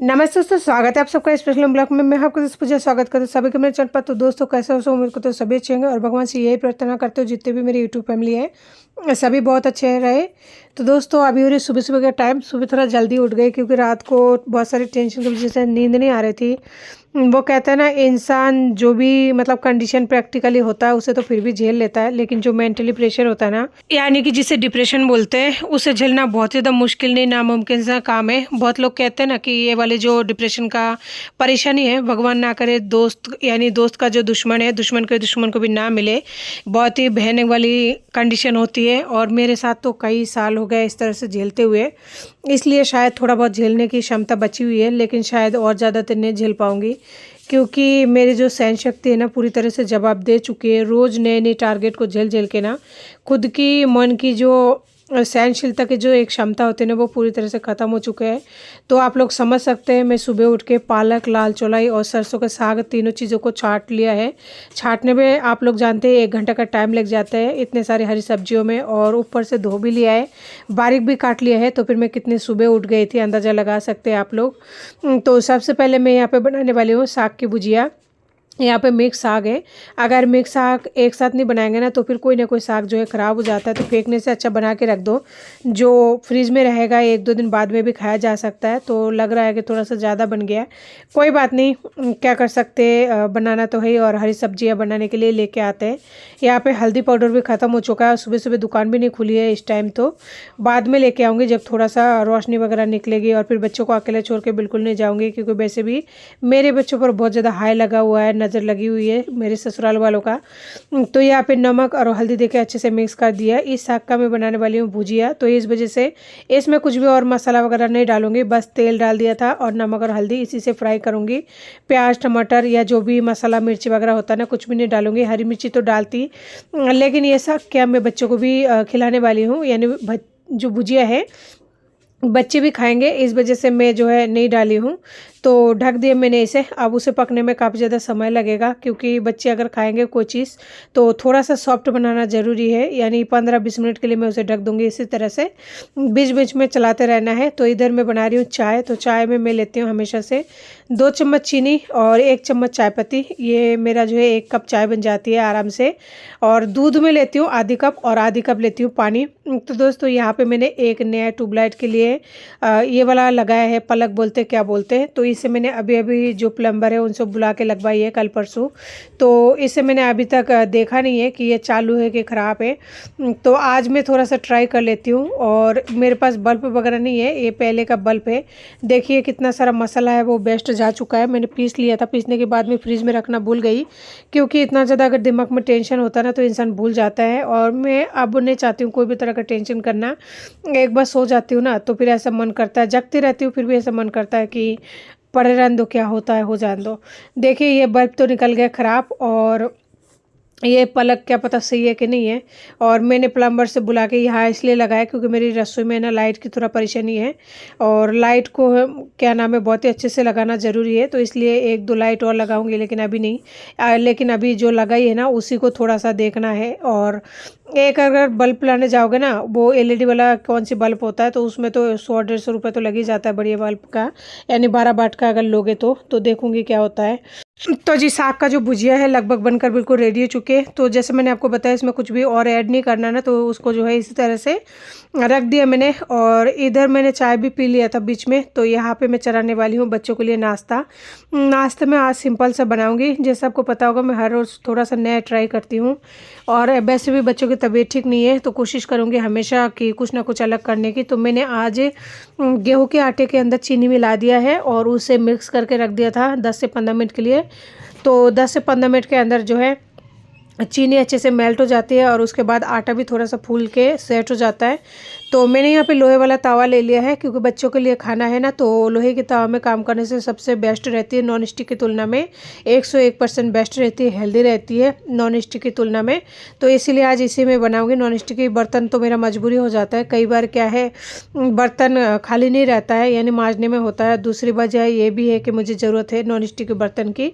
नमस्ते दोस्तों, स्वागत है आप सबका स्पेशल ब्लॉग में। मैं आपको पूजा स्वागत करता हूँ सभी के मेरे चैनल पर। तो दोस्तों कैसे हो मेरे को तो सभी अच्छे होंगे और भगवान से यही प्रार्थना करते हो जितने भी मेरी यूट्यूब फैमिली है सभी बहुत अच्छे रहे। तो दोस्तों अभी हो रही सुबह सुबह का टाइम, सुबह थोड़ा जल्दी उठ गए क्योंकि रात को बहुत सारी टेंशन की वजह से नींद नहीं आ रही थी। वो कहते हैं ना, इंसान जो भी मतलब कंडीशन प्रैक्टिकली होता है उसे तो फिर भी झेल लेता है, लेकिन जो मेंटली प्रेशर होता है ना, यानी कि जिसे डिप्रेशन बोलते हैं, उसे झेलना बहुत ज़्यादा मुश्किल नहीं नामुमकिन सा काम है। बहुत लोग कहते हैं ना कि ये वाले जो डिप्रेशन का परेशानी है, भगवान ना करे दोस्त यानी दोस्त का जो दुश्मन है, दुश्मन के दुश्मन को भी ना मिले, बहुत ही भयानक वाली कंडीशन होती है। और मेरे साथ तो कई साल हो गए इस तरह से झेलते हुए, इसलिए शायद थोड़ा बहुत झेलने की क्षमता बची हुई है, लेकिन शायद और ज़्यादा तो नहीं झेल पाऊँगी क्योंकि मेरी जो सहन शक्ति है ना पूरी तरह से जवाब दे चुकी है। रोज़ नए नए टारगेट को झेल झेल के ना खुद की मन की जो सहनशीलता की जो एक क्षमता होती है ना वो पूरी तरह से ख़त्म हो चुके हैं। तो आप लोग समझ सकते हैं, मैं सुबह उठ के पालक, लाल चौलाई और सरसों का साग तीनों चीज़ों को छांट लिया है। छांटने में आप लोग जानते हैं 1 घंटा का टाइम लग जाता है इतने सारी हरी सब्जियों में, और ऊपर से धो भी लिया है, बारीक भी काट लिया है। तो फिर मैं कितनी सुबह उठ गई थी अंदाज़ा लगा सकते हैं आप लोग। तो सबसे पहले मैं यहाँ पे बनाने वाली हूँ साग की भुजिया। यहाँ पे मिक्स साग है। अगर मिक्स साग एक साथ नहीं बनाएंगे ना तो फिर कोई ना कोई साग जो है ख़राब हो जाता है, तो फेंकने से अच्छा बना के रख दो, जो फ्रिज में रहेगा 1-2 दिन बाद में भी खाया जा सकता है। तो लग रहा है कि थोड़ा सा ज़्यादा बन गया है, कोई बात नहीं, क्या कर सकते, बनाना तो है ही। और हरी सब्जियाँ बनाने के लिए लेके आते हैं। यहाँ पे हल्दी पाउडर भी ख़त्म हो चुका है और सुबह सुबह दुकान भी नहीं खुली है इस टाइम, तो बाद में लेके आऊँगी जब थोड़ा सा रोशनी वगैरह निकलेगी। और फिर बच्चों को अकेले छोड़ के बिल्कुल नहीं जाऊँगी क्योंकि वैसे भी मेरे बच्चों पर बहुत ज़्यादा हाई लगा हुआ है, नज़र लगी हुई है मेरे ससुराल वालों का। तो यहाँ पे नमक और हल्दी देके अच्छे से मिक्स कर दिया। इस साग का मैं बनाने वाली हूँ भुजिया, तो इस वजह से इसमें कुछ भी और मसाला वगैरह नहीं डालूंगी, बस तेल डाल दिया था और नमक और हल्दी, इसी से फ्राई करूँगी। प्याज, टमाटर या जो भी मसाला मिर्ची वगैरह होता है ना, कुछ भी नहीं डालूंगी। हरी मिर्ची तो डालती, लेकिन ये साग क्या मैं बच्चों को भी खिलाने वाली हूँ, यानी जो भुजिया है बच्चे भी खाएंगे, इस वजह से मैं जो है नहीं डाली हूँ। तो ढक दिया मैंने इसे। अब उसे पकने में काफ़ी ज़्यादा समय लगेगा क्योंकि बच्चे अगर खाएंगे कोई चीज़ तो थोड़ा सा सॉफ्ट बनाना ज़रूरी है, यानी 15-20 मिनट के लिए मैं उसे ढक दूँगी। इसी तरह से बीच बीच में चलाते रहना है। तो इधर मैं बना रही हूँ चाय। तो चाय में मैं लेती हूँ हमेशा से 2 चम्मच चीनी और 1 चम्मच चाय पत्ती। ये मेरा जो है 1 कप चाय बन जाती है आराम से। और दूध में लेती हूँ आधी कप और आधी कप लेती हूँ पानी। तो दोस्तों यहाँ पे मैंने एक नया ट्यूबलाइट के लिए ये वाला लगाया है, पलक बोलते क्या बोलते हैं। तो इसे मैंने अभी अभी जो प्लम्बर है उनसे बुला के लगवाई है कल परसों। तो इसे मैंने अभी तक देखा नहीं है कि ये चालू है कि ख़राब है। तो आज मैं थोड़ा सा ट्राई कर लेती हूँ। और मेरे पास बल्ब वगैरह नहीं है, ये पहले का बल्ब है। देखिए कितना सारा मसाला है वो वेस्ट जा चुका है। मैंने पीस लिया था, पीसने के बाद में फ्रिज में रखना भूल गई क्योंकि इतना ज़्यादा अगर दिमाग में टेंशन होता है ना तो इंसान भूल जाता है। और मैं अब नहीं चाहती हूँ कोई भी तरह का टेंशन करना। एक बार सो जाती हूँ ना तो फिर ऐसा मन करता है, जगती रहती हूँ फिर भी ऐसा मन करता है कि पड़े रहने दो, क्या होता है हो जाने दो। देखिए ये बल्ब तो निकल गया ख़राब, और ये पलक क्या पता सही है कि नहीं है। और मैंने प्लम्बर से बुला के यहाँ इसलिए लगाया क्योंकि मेरी रसोई में ना लाइट की थोड़ा परेशानी है, और लाइट को क्या नाम है बहुत ही अच्छे से लगाना ज़रूरी है। तो इसलिए 1-2 लाइट और लगाऊंगी, लेकिन अभी नहीं। लेकिन अभी जो लगाई है ना उसी को थोड़ा सा देखना है। और एक अगर बल्ब लाने जाओगे ना, वो एलईडी वाला कौन सी बल्ब होता है, तो उसमें तो 100-150 रुपये तो लग ही जाता है बढ़िया बल्ब का, यानी 12 वाट का अगर लोगे तो देखूंगी क्या होता है। तो जी साग का जो भुजिया है लगभग बनकर बिल्कुल रेडी हो चुके हैं। तो जैसे मैंने आपको बताया इसमें कुछ भी और ऐड नहीं करना ना, तो उसको जो है इसी तरह से रख दिया मैंने। और इधर मैंने चाय भी पी लिया था बीच में। तो यहाँ पे मैं चलाने वाली हूँ बच्चों के लिए नाश्ता। नाश्ते में आज सिंपल सा बनाऊँगी, जैसे आपको पता होगा मैं हर रोज़ थोड़ा सा नया ट्राई करती हूँ। और वैसे भी बच्चों की तबीयत ठीक नहीं है तो कोशिश करूँगी हमेशा कि कुछ ना कुछ अलग करने की। तो मैंने आज गेहूँ के आटे के अंदर चीनी मिला दिया है और उसे मिक्स करके रख दिया था 10 से 15 मिनट के लिए। तो 10 से 15 मिनट के अंदर जो है चीनी अच्छे से मेल्ट हो जाती है और उसके बाद आटा भी थोड़ा सा फूल के सेट हो जाता है। तो मैंने यहाँ पे लोहे वाला तवा ले लिया है क्योंकि बच्चों के लिए खाना है ना, तो लोहे के तवा में काम करने से सबसे बेस्ट रहती है नॉन स्टिक की तुलना में, 101% बेस्ट रहती है, हेल्दी रहती है नॉन स्टिक की तुलना में। तो इसीलिए आज इसी में बनाऊंगी। नॉन स्टिक की बर्तन तो मेरा मजबूरी हो जाता है, कई बार क्या है बर्तन खाली नहीं रहता है, यानी मांजने में होता है। दूसरी वजह ये भी है कि मुझे ज़रूरत है नॉन स्टिक के बर्तन की,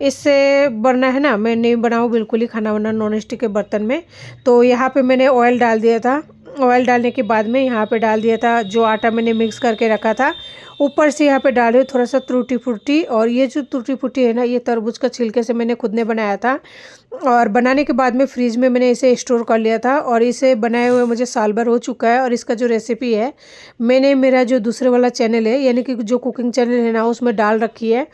इससे बनना है ना, मैं नहीं बनाऊँ बिल्कुल ही खाना वाना नॉन स्टिक के बर्तन में। तो यहाँ पर मैंने ऑयल डाल दिया था ऑयल डालने के बाद में यहाँ पे डाल दिया था जो आटा मैंने मिक्स करके रखा था। ऊपर से यहाँ पे डाल रही हूँ थोड़ा सा टूटी फ्रूटी, और ये जो टूटी फ्रूटी है ना, ये तरबूज का छिलके से मैंने खुद ने बनाया था, और बनाने के बाद में फ्रीज में मैंने इसे स्टोर कर लिया था, और इसे बनाए हुए मुझे साल भर हो चुका है। और इसका जो रेसिपी है मैंने मेरा जो दूसरे वाला चैनल है, यानी कि जो कुकिंग चैनल है ना, उसमें डाल रखी है।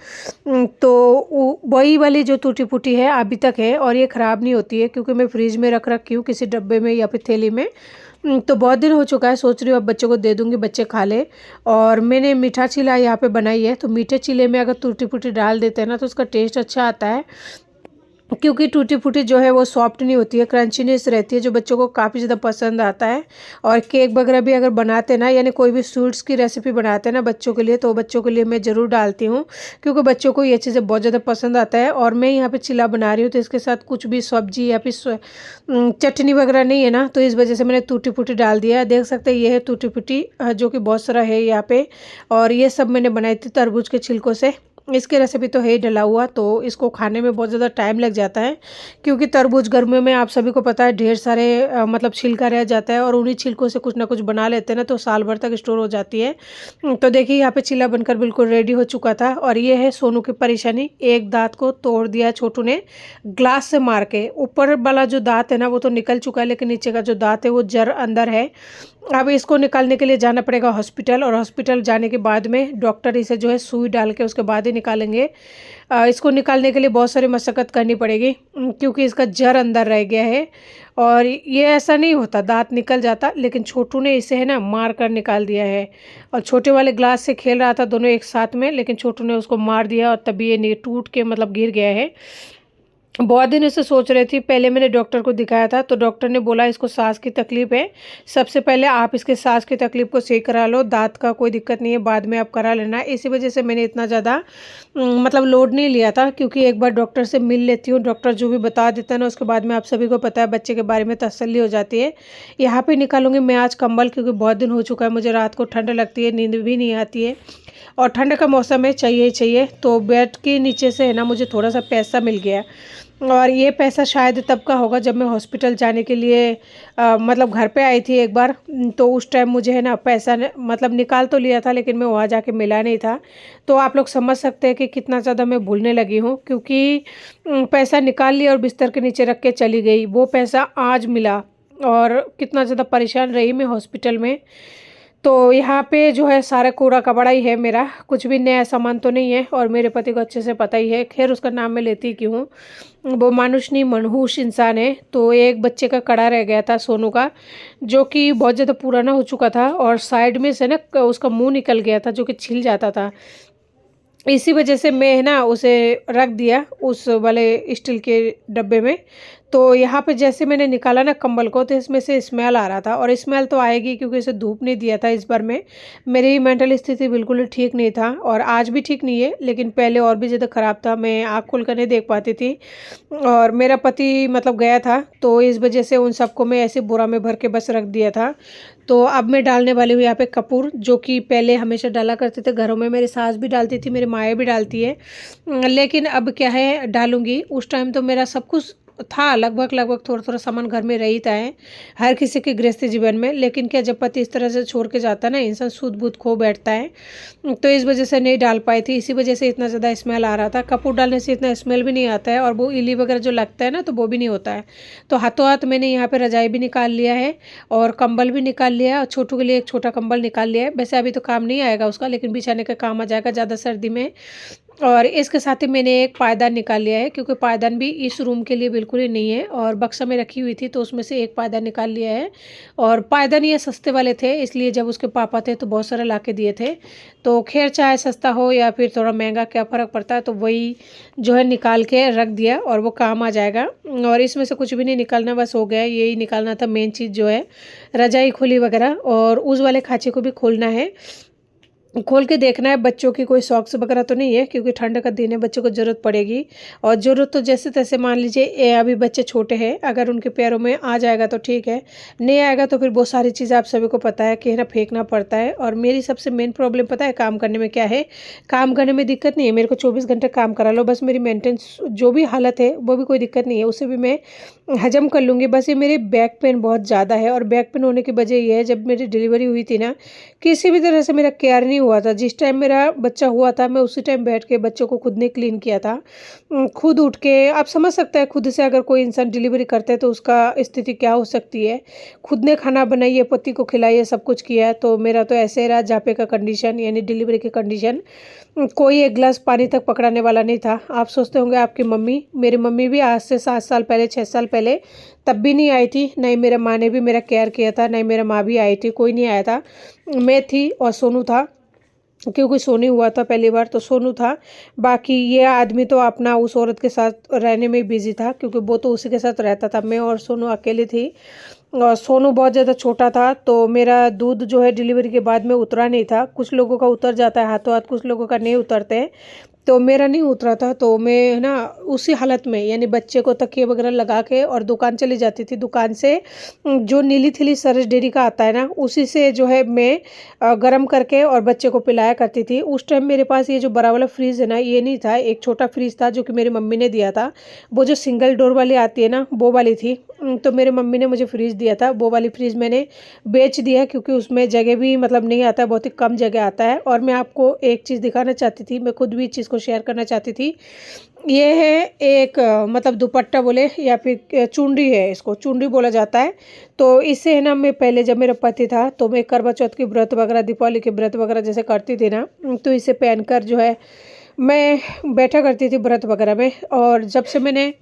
तो वही वाली जो टूटी फ्रूटी है अभी तक है, और ये ख़राब नहीं होती है क्योंकि मैं फ्रीज में रख रखी हूँ किसी डब्बे में या फिर थैली में। तो बहुत दिन हो चुका है, सोच रही हूँ अब बच्चों को दे दूँगी, बच्चे खा ले। और मैंने मीठा चीला यहाँ पे बनाई है, तो मीठे चीले में अगर टूटी फ्रूटी डाल देते हैं ना तो उसका टेस्ट अच्छा आता है, क्योंकि टूटी फ्रूटी जो है वो सॉफ्ट नहीं होती है, क्रंचीनेस रहती है, जो बच्चों को काफ़ी ज़्यादा पसंद आता है। और केक वगैरह भी अगर बनाते ना, यानी कोई भी स्वीट्स की रेसिपी बनाते हैं ना बच्चों के लिए, तो बच्चों के लिए मैं ज़रूर डालती हूँ, क्योंकि बच्चों को ये चीज़ें बहुत ज़्यादा पसंद आता है। और मैं यहाँ पे चिल्ला बना रही हूँ, तो इसके साथ कुछ भी सब्जी या फिर चटनी वगैरह नहीं है ना, तो इस वजह से मैंने टूटी फ्रूटी डाल दिया। देख सकते हैं ये है टूटी फ्रूटी, जो कि बहुत सारा है यहाँ पे, और ये सब मैंने बनाई थी तरबूज के छिलकों से। इसकी रेसिपी तो है ही डला हुआ, तो इसको खाने में बहुत ज़्यादा टाइम लग जाता है, क्योंकि तरबूज गर्मियों में आप सभी को पता है ढेर सारे मतलब छिलका रह जाता है, और उन्हीं छिलकों से कुछ ना कुछ बना लेते हैं ना, तो साल भर तक स्टोर हो जाती है। तो देखिए यहाँ पे चिल्ला बनकर बिल्कुल रेडी हो चुका था। और ये है सोनू की परेशानी, एक दांत को तोड़ दिया छोटू ने ग्लास से मार के। ऊपर वाला जो दांत है ना वो तो निकल चुका है, लेकिन नीचे का जो दांत है वो जड़ अंदर है। अब इसको निकालने के लिए जाना पड़ेगा हॉस्पिटल, और हॉस्पिटल जाने के बाद में डॉक्टर इसे जो है सुई डाल के उसके बाद ही निकालेंगे। इसको निकालने के लिए बहुत सारी मशक्क़त करनी पड़ेगी, क्योंकि इसका जड़ अंदर रह गया है। और ये ऐसा नहीं होता, दांत निकल जाता, लेकिन छोटू ने इसे है ना मार कर निकाल दिया है। और छोटे वाले ग्लास से खेल रहा था दोनों एक साथ में, लेकिन छोटू ने उसको मार दिया, और तभी ये टूट के मतलब गिर गया है। बहुत दिन इससे सोच रही थी, पहले मैंने डॉक्टर को दिखाया था, तो डॉक्टर ने बोला इसको सांस की तकलीफ़ है, सबसे पहले आप इसके सांस की तकलीफ़ को सही करा लो, दांत का कोई दिक्कत नहीं है, बाद में आप करा लेना। इसी वजह से मैंने इतना ज़्यादा मतलब लोड नहीं लिया था, क्योंकि एक बार डॉक्टर से मिल लेती हूँ, डॉक्टर जो भी बता देता है ना, उसके बाद में आप सभी को पता है बच्चे के बारे में तसल्ली हो जाती है। यहाँ पर निकालूंगी मैं आज कंबल, क्योंकि बहुत दिन हो चुका है, मुझे रात को ठंड लगती है, नींद भी नहीं आती है, और ठंड का मौसम है, चाहिए ही चाहिए। तो बेड के नीचे से है ना मुझे थोड़ा सा पैसा मिल गया, और ये पैसा शायद तब का होगा जब मैं हॉस्पिटल जाने के लिए मतलब घर पे आई थी एक बार। तो उस टाइम मुझे है ना पैसा मतलब निकाल तो लिया था, लेकिन मैं वहाँ जाके मिला नहीं था। तो आप लोग समझ सकते हैं कि कितना ज़्यादा मैं भूलने लगी हूँ, क्योंकि पैसा निकाल लिया और बिस्तर के नीचे रख के चली गई, वो पैसा आज मिला, और कितना ज़्यादा परेशान रही मैं हॉस्पिटल में। तो यहाँ पे जो है सारा कूड़ा कबाड़ा ही है मेरा, कुछ भी नया सामान तो नहीं है, और मेरे पति को अच्छे से पता ही है। खैर उसका नाम मैं लेती क्यों हूँ, वो मानुष नहीं मनहूस इंसान है। तो एक बच्चे का कड़ा रह गया था सोनू का, जो कि बहुत ज़्यादा पुराना हो चुका था, और साइड में से ना उसका मुंह निकल गया था, जो कि छिल जाता था। इसी वजह से मैं है ना उसे रख दिया उस वाले स्टील के डब्बे में। तो यहाँ पे जैसे मैंने निकाला ना कंबल को, तो इसमें से स्मेल आ रहा था, और स्मेल तो आएगी क्योंकि इसे धूप नहीं दिया था इस बार में। मेरी मेंटल स्थिति बिल्कुल ही ठीक नहीं था, और आज भी ठीक नहीं है, लेकिन पहले और भी ज़्यादा ख़राब था, मैं आँख खोल कर नहीं देख पाती थी। और मेरा पति मतलब गया था, तो इस वजह से उन सबको मैं ऐसे बोरा में भर के बस रख दिया था। तो अब मैं डालने वाली हूँ यहाँ पे कपूर, जो कि पहले हमेशा डाला करते थे घरों में, मेरी सास भी डालती थी, मेरी माएँ भी डालती है, लेकिन अब क्या है डालूंगी। उस टाइम तो मेरा सब कुछ था, लगभग लगभग थोड़ा थोड़ा सामान घर में रहता है, हर किसी के गृहस्थी जीवन में। लेकिन क्या जब पति इस तरह से छोड़ के जाता है ना, इंसान सूद बूद खो बैठता है, तो इस वजह से नहीं डाल पाई थी। इसी वजह से इतना ज़्यादा स्मेल आ रहा था। कपूर डालने से इतना स्मेल भी नहीं आता है, और वो इली वगैरह जो लगता है ना, तो वो भी नहीं होता है। तो हाथों हाथ मैंने यहाँ पर रजाई भी निकाल लिया है, और कंबल भी निकाल लिया है, और छोटू के लिए एक छोटा कंबल निकाल लिया है। वैसे अभी तो काम नहीं आएगा उसका, लेकिन बिछाने का काम आ जाएगा ज़्यादा सर्दी में। और इसके साथ ही मैंने एक पायदान निकाल लिया है, क्योंकि पायदान भी इस रूम के लिए बिल्कुल ही नहीं है, और बक्सा में रखी हुई थी, तो उसमें से एक पायदान निकाल लिया है। और पायदान ये सस्ते वाले थे, इसलिए जब उसके पापा थे तो बहुत सारे ला के दिए थे। तो खैर चाहे सस्ता हो या फिर थोड़ा महंगा, क्या फ़र्क पड़ता है, तो वही जो है निकाल के रख दिया, और वो काम आ जाएगा। और इसमें से कुछ भी नहीं निकालना, बस हो गया, यही निकालना था मेन चीज़ जो है, रजाई खोली वगैरह, और उस वाले खाँचे को भी खोलना है। खोल के देखना है बच्चों की कोई सॉक्स वगैरह तो नहीं है, क्योंकि ठंड का दिन है, बच्चों को ज़रूरत पड़ेगी। और ज़रूरत तो जैसे तैसे मान लीजिए अभी बच्चे छोटे हैं, अगर उनके पैरों में आ जाएगा तो ठीक है, नहीं आएगा तो फिर बहुत सारी चीज़ें आप सभी को पता है कि है ना फेंकना पड़ता है। और मेरी सबसे मेन प्रॉब्लम पता है काम करने में क्या है, काम करने में दिक्कत नहीं है, मेरे को 24 घंटे काम करा लो, बस मेरी मेंटेनेंस जो भी हालत है वो भी कोई दिक्कत नहीं है, उसे भी मैं हजम कर लूँगी। बस ये मेरे बैक पेन बहुत ज़्यादा है, और बैक पेन होने की वजह ये है, जब मेरी डिलीवरी हुई थी ना, किसी भी तरह से मेरा केयर नहीं हुआ था। जिस टाइम मेरा बच्चा हुआ था, मैं उसी टाइम बैठ के बच्चों को खुद ने क्लीन किया था। खुद उठ के आप समझ सकते हैं, खुद से अगर कोई इंसान डिलीवरी करता है तो उसका स्थिति क्या हो सकती है। खुद ने खाना बनाइए, पति को खिलाइए, सब कुछ किया है। तो मेरा तो ऐसे ही रहा जापे का कंडीशन, यानी डिलीवरी की कंडीशन। कोई एक गिलास पानी तक पकड़ाने वाला नहीं था। आप सोचते होंगे आपकी मम्मी, मेरी मम्मी भी आज से 7 साल पहले 6 साल पहले तब भी नहीं आई थी, नहीं मेरे माँ ने भी मेरा केयर किया था, नहीं मेरा माँ भी आई थी, कोई नहीं आया था। मैं थी और सोनू था, क्योंकि सोनी हुआ था पहली बार तो सोनू था। बाकी ये आदमी तो अपना उस औरत के साथ रहने में बिजी था, क्योंकि वो तो उसी के साथ रहता था। मैं और सोनू अकेली थी, और सोनू बहुत ज़्यादा छोटा था, तो मेरा दूध जो है डिलीवरी के बाद में उतरा नहीं था। कुछ लोगों का उतर जाता है हाथों हाथ, कुछ लोगों का नहीं उतरते, तो मेरा नहीं उतरा था। तो मैं है ना उसी हालत में, यानी बच्चे को तकिए वगैरह लगा के और दुकान चली जाती थी। दुकान से जो नीली थिली सरस डेयरी का आता है ना, उसी से जो है मैं गरम करके और बच्चे को पिलाया करती थी। उस टाइम मेरे पास ये जो बड़ा वाला फ्रिज है ना, ये नहीं था, एक छोटा फ्रिज था जो कि मेरी मम्मी ने दिया था। वो जो सिंगल डोर वाली आती है ना, वो वाली थी। तो मेरी मम्मी ने मुझे फ्रिज दिया था, वो वाली फ्रिज मैंने बेच दिया, क्योंकि उसमें जगह भी मतलब नहीं आता है, बहुत ही कम जगह आता है। और मैं आपको एक चीज़ दिखाना चाहती थी, मैं खुद भी इस चीज़ को शेयर करना चाहती थी। ये है एक मतलब दुपट्टा बोले या फिर चुनरी है, इसको चुनरी बोला जाता है। तो इससे है ना, मैं पहले जब मेरा पति था तो मैं करवा चौथ की व्रत वगैरह, दीपावली के व्रत वगैरह जैसे करती थी ना, तो इसे पहनकर जो है मैं बैठा करती थी व्रत वगैरह में। और जब से मैंने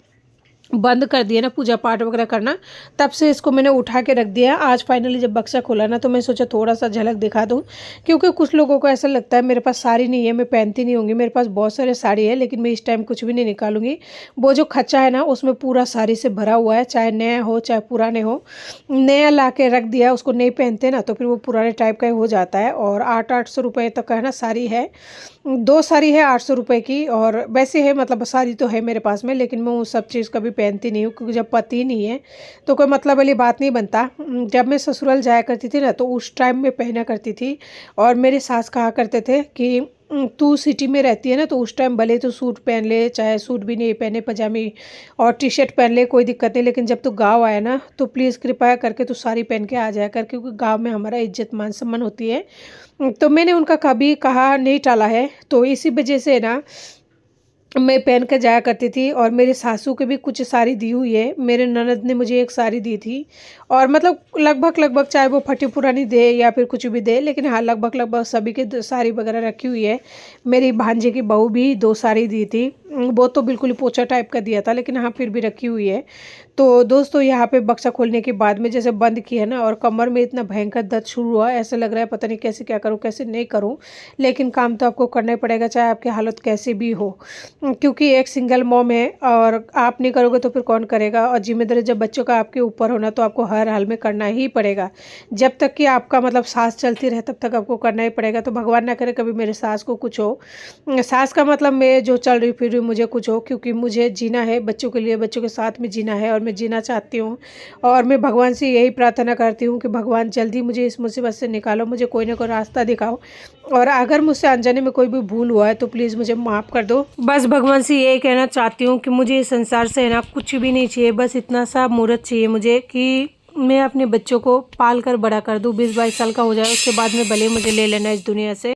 बंद कर दिया ना पूजा पाठ वगैरह करना, तब से इसको मैंने उठा के रख दिया। आज फाइनली जब बक्सा खोला ना, तो मैं सोचा थोड़ा सा झलक दिखा दूं, क्योंकि कुछ लोगों को ऐसा लगता है मेरे पास साड़ी नहीं है, मैं पहनती नहीं होंगी। मेरे पास बहुत सारे साड़ी है, लेकिन मैं इस टाइम कुछ भी नहीं निकालूंगी। वो जो खच्चा है ना, उसमें पूरा साड़ी से भरा हुआ है, चाहे नया हो चाहे पुराने हो। नया ला के रख दिया, उसको नहीं पहनते ना, तो फिर वो पुराने टाइप का ही हो जाता है। और 800 रुपये तक का है ना साड़ी है, 2 साड़ी है 800 रुपये की। और वैसे है मतलब साड़ी तो है मेरे पास में, लेकिन मैं वो सब चीज़ कभी पहनती नहीं हूँ, क्योंकि जब पति नहीं है तो कोई मतलब वाली बात नहीं बनता। जब मैं ससुराल जाया करती थी ना, तो उस टाइम में पहना करती थी। और मेरे सास कहा करते थे कि तू सिटी में रहती है ना, तो उस टाइम भले तो सूट पहन ले, चाहे सूट भी नहीं पहने, पजामी और टी शर्ट पहन ले, कोई दिक्कत नहीं, लेकिन जब तू गाँव आया ना, तो प्लीज़ कृपया करके तू साड़ी पहन के आ जाया कर, क्योंकि गाँव में हमारा इज्जत मान सम्मान होती है। तो मैंने उनका कभी कहा नहीं टाला है, तो इसी वजह से ना मैं पहन कर जाया करती थी। और मेरे सासू के भी कुछ साड़ी दी हुई है, मेरे ननद ने मुझे एक साड़ी दी थी। और मतलब लगभग चाहे वो फटी पुरानी दे या फिर कुछ भी दे, लेकिन हाँ लगभग सभी के साड़ी वगैरह रखी हुई है। मेरी भांजे की बहू भी 2 साड़ी दी थी, वो तो बिल्कुल ही पोचा टाइप का दिया था, लेकिन हाँ फिर भी रखी हुई है। तो दोस्तों यहाँ पे बक्सा खोलने के बाद में जैसे बंद किया ना, और कमर में इतना भयंकर दर्द शुरू हुआ, ऐसा लग रहा है पता नहीं कैसे क्या करूँ कैसे नहीं करूँ, लेकिन काम तो आपको करना ही पड़ेगा, चाहे आपकी हालत कैसी भी हो। क्योंकि एक सिंगल मॉम है, और आप नहीं करोगे तो फिर कौन करेगा। और जिम्मेदारी जब बच्चों का आपके ऊपर होना, तो आपको हर हाल में करना ही पड़ेगा। जब तक कि आपका मतलब सांस चलती रहे, तब तक आपको करना ही पड़ेगा। तो भगवान ना करे कभी मेरे सास को कुछ हो, सास का मतलब मैं जो चल रही फिर रही मुझे कुछ हो, क्योंकि मुझे जीना है बच्चों के लिए, बच्चों के साथ में जीना है, और मैं जीना चाहती हूँ। और मैं भगवान से यही प्रार्थना करती हूँ कि भगवान जल्दी मुझे इस मुसीबत से निकालो, मुझे कोई ना कोई रास्ता दिखाओ। और अगर मुझसे अनजाने में कोई भी भूल हुआ है तो प्लीज़ मुझे माफ़ कर दो। बस भगवान से यही कहना चाहती हूँ कि मुझे इस संसार से है ना कुछ भी नहीं चाहिए, बस इतना सा मुहूर्त चाहिए मुझे कि मैं अपने बच्चों को पाल कर बड़ा कर दूँ, 20-22 साल का हो जाए, उसके बाद में भले मुझे ले लेना इस दुनिया से।